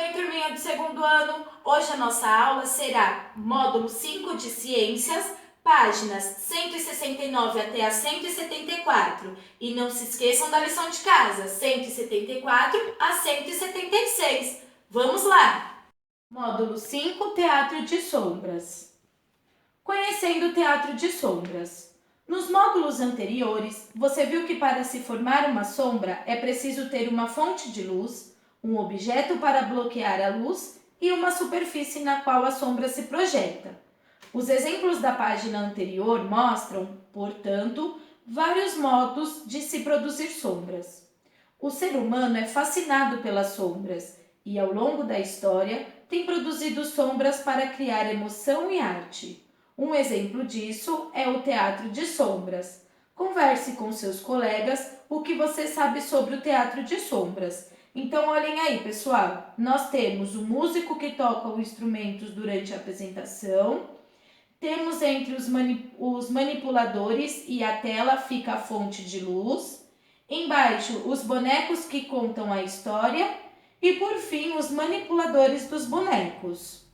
bem, turminha do segundo ano? Hoje a nossa aula será módulo 5 de Ciências, páginas 169 até a 174. E não se esqueçam da lição de casa, 174 a 176. Vamos lá! Módulo 5, Teatro de Sombras. Conhecendo o teatro de sombras. Nos módulos anteriores, você viu que para se formar uma sombra é preciso ter uma fonte de luz, um objeto para bloquear a luz e uma superfície na qual a sombra se projeta. Os exemplos da página anterior mostram, portanto, vários modos de se produzir sombras. O ser humano é fascinado pelas sombras e, ao longo da história, tem produzido sombras para criar emoção e arte. Um exemplo disso é o teatro de sombras. Converse com seus colegas o que você sabe sobre o teatro de sombras. Então, olhem aí, pessoal. Nós temos o músico que toca os instrumentos durante a apresentação. Temos entre os manipuladores e a tela fica a fonte de luz. Embaixo, os bonecos que contam a história. E, por fim, os manipuladores dos bonecos.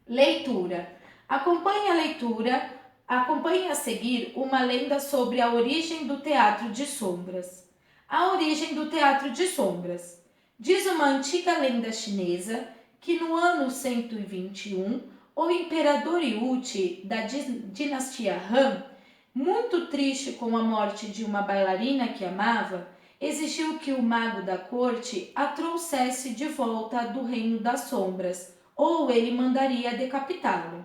Leitura. Acompanhe a seguir uma lenda sobre a origem do teatro de sombras. A origem do teatro de sombras. Diz uma antiga lenda chinesa que no ano 121, o imperador Yuti da dinastia Han, muito triste com a morte de uma bailarina que amava, exigiu que o mago da corte a trouxesse de volta do reino das sombras, ou ele mandaria decapitá-lo.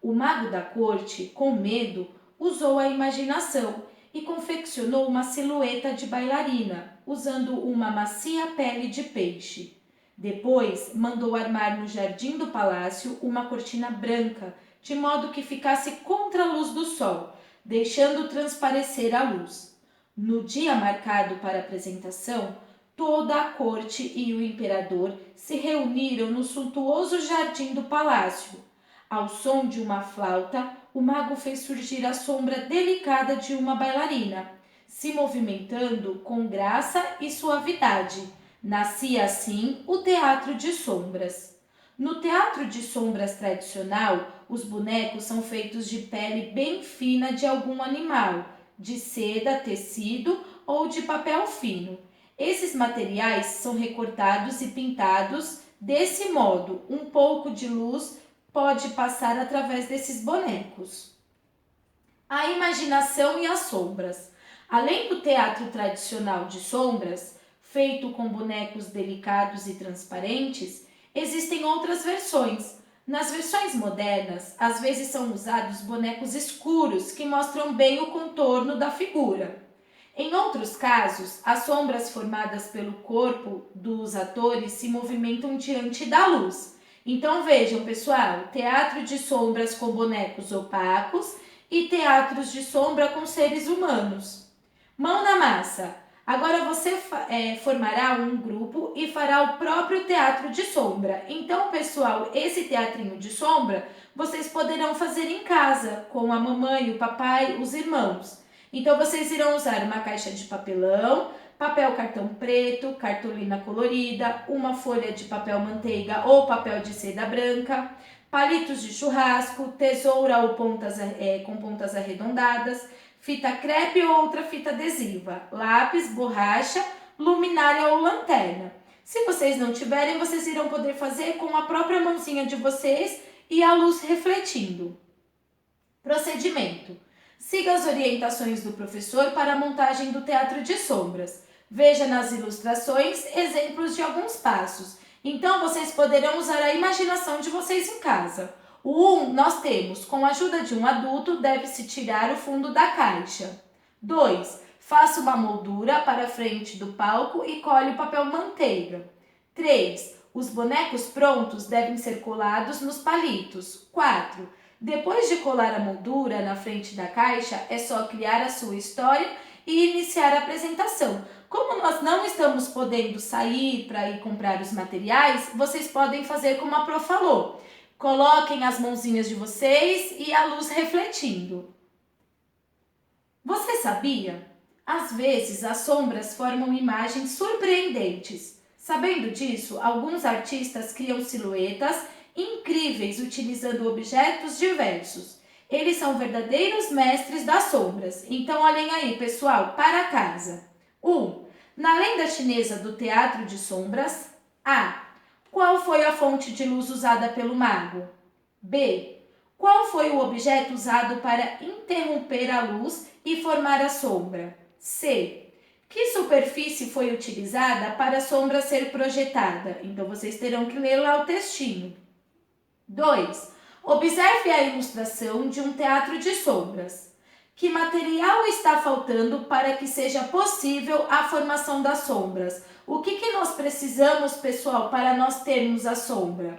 O mago da corte, com medo, usou a imaginação e confeccionou uma silhueta de bailarina, usando uma macia pele de peixe. Depois, mandou armar no jardim do palácio uma cortina branca, de modo que ficasse contra a luz do sol, deixando transparecer a luz. No dia marcado para a apresentação, toda a corte e o imperador se reuniram no suntuoso jardim do palácio. Ao som de uma flauta, o mago fez surgir a sombra delicada de uma bailarina, se movimentando com graça e suavidade. Nascia assim o teatro de sombras. No teatro de sombras tradicional, os bonecos são feitos de pele bem fina de algum animal, de seda, tecido ou de papel fino. Esses materiais são recortados e pintados desse modo. Um pouco de luz pode passar através desses bonecos. A imaginação e as sombras. Além do teatro tradicional de sombras, feito com bonecos delicados e transparentes, existem outras versões. Nas versões modernas, às vezes são usados bonecos escuros que mostram bem o contorno da figura. Em outros casos, as sombras formadas pelo corpo dos atores se movimentam diante da luz. Então vejam, pessoal, teatro de sombras com bonecos opacos e teatros de sombra com seres humanos. Mão na massa! Agora você formará um grupo e fará o próprio teatro de sombra. Então, pessoal, esse teatrinho de sombra vocês poderão fazer em casa, com a mamãe, o papai, os irmãos. Então, vocês irão usar uma caixa de papelão, papel cartão preto, cartolina colorida, uma folha de papel manteiga ou papel de seda branca, palitos de churrasco, tesoura ou com pontas arredondadas, fita crepe ou outra fita adesiva, lápis, borracha, luminária ou lanterna. Se vocês não tiverem, vocês irão poder fazer com a própria mãozinha de vocês e a luz refletindo. Procedimento. Siga as orientações do professor para a montagem do teatro de sombras. Veja nas ilustrações exemplos de alguns passos. Então, vocês poderão usar a imaginação de vocês em casa. O 1, nós temos, com a ajuda de um adulto, deve-se tirar o fundo da caixa. 2, faça uma moldura para a frente do palco e colhe o papel manteiga. 3, os bonecos prontos devem ser colados nos palitos. 4, depois de colar a moldura na frente da caixa, é só criar a sua história e iniciar a apresentação. Como nós não estamos podendo sair para ir comprar os materiais, vocês podem fazer como a Pro falou. Coloquem as mãozinhas de vocês e a luz refletindo. Você sabia? Às vezes, as sombras formam imagens surpreendentes. Sabendo disso, alguns artistas criam silhuetas incríveis utilizando objetos diversos. Eles são verdadeiros mestres das sombras. Então, olhem aí, pessoal, para casa. 1. Na lenda chinesa do teatro de sombras, A. Qual foi a fonte de luz usada pelo mago? B. Qual foi o objeto usado para interromper a luz e formar a sombra? C. Que superfície foi utilizada para a sombra ser projetada? Então, vocês terão que ler lá o textinho. 2. Observe a ilustração de um teatro de sombras. Que material está faltando para que seja possível a formação das sombras? O que nós precisamos, pessoal, para nós termos a sombra?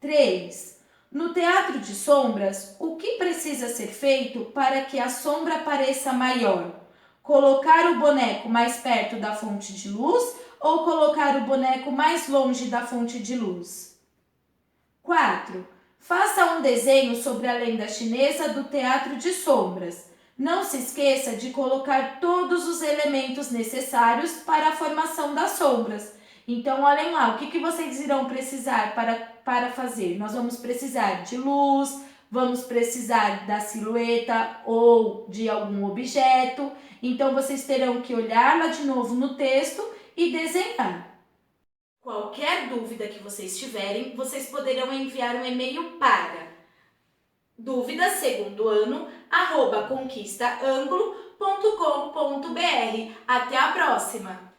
3. No teatro de sombras, o que precisa ser feito para que a sombra pareça maior? Colocar o boneco mais perto da fonte de luz ou colocar o boneco mais longe da fonte de luz? 4. Faça um desenho sobre a lenda chinesa do teatro de sombras. Não se esqueça de colocar todos os elementos necessários para a formação das sombras. Então, olhem lá, o que vocês irão precisar para fazer? Nós vamos precisar de luz, vamos precisar da silhueta ou de algum objeto. Então, vocês terão que olhar lá de novo no texto e desenhar. Qualquer dúvida que vocês tiverem, vocês poderão enviar um e-mail para duvidasegundoano@conquistaangulo.com.br. Até a próxima!